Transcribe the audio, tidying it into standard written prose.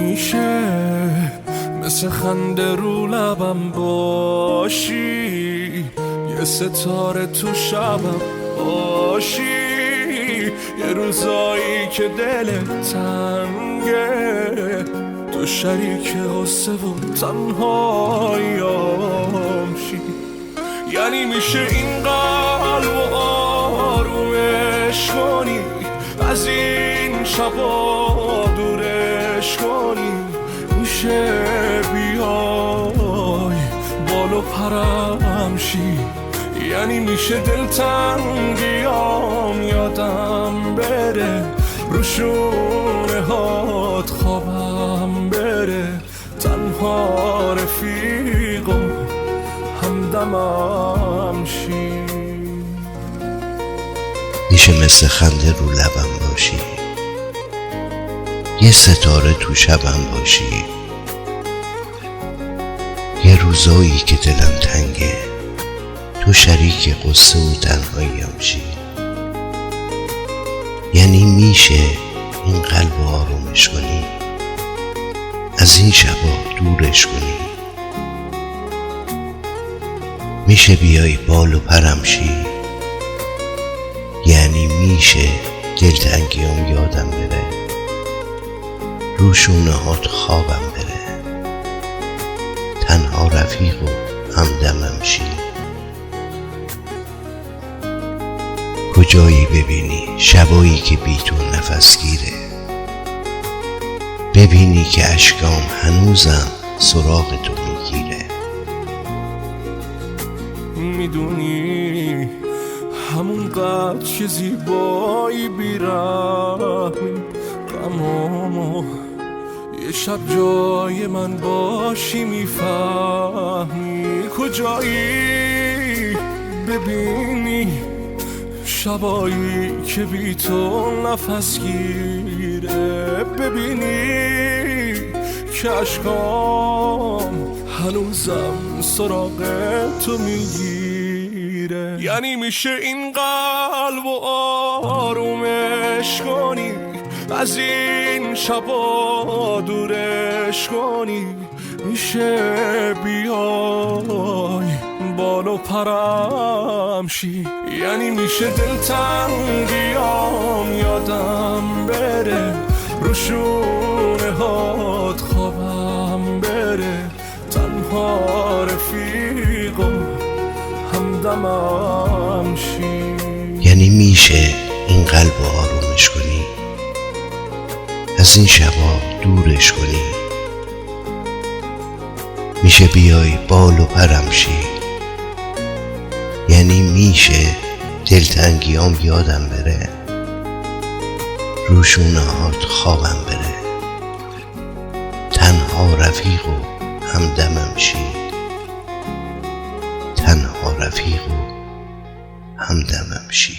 میشه مثل خنده رو لبم باشی، یه ستاره تو شبم باشی، یه روزایی که دلت تنگه تو شریک غصه و تنهاییام شی. یعنی میشه این قلب و آرومش کنی، از این شبا دورش کنی، میشه بیای بالو پرم شی. یعنی میشه دلتنگیام یادم بره، رو شونه هات خوابم بره، تنها رفیق و همدمم شی. میشه مثل خنده رو لبم باشی، یه ستاره تو شبم باشی، یه روزایی که دلم تنگه تو شریک قصه و تنهاییم شی. یعنی میشه این قلب آرومش کنی، از این شبا دورش کنی، میشه بیای بال و پرم شی. یعنی میشه دلتنگیام یادم بره، رو شونه هات خوابم بره، تنها رفیق و همدمم شی. کجایی ببینی شبایی که بی تو نفس گیره، ببینی که اشکام هنوزم سراغ تو میگیره. میدونی همون قدر که زیبایی بیرحمی، غمامو یه شب جای من باشی میفهمی. کجایی ببینی شبایی که بی تو نفس گیره، ببینی که اشکام هنوزم سراغ تو میگیره. یعنی میشه این قلب و آرومش کنی، از این شبا دورش کنی، میشه بیای بالو پرم شی. یعنی میشه دلتنگیام یادم بره، رو شونه هات خوابم بره، تنها رفیق و همدمم شی. یعنی میشه این قلب آرومش کنی، از این شبا دورش کنی، میشه بیای بال و پرم شی. یعنی میشه دلتنگیام یادم بره، رو شونه هات خوابم بره، تنها رفیق و همدمم شی. تنها رفیق و همدمم شی.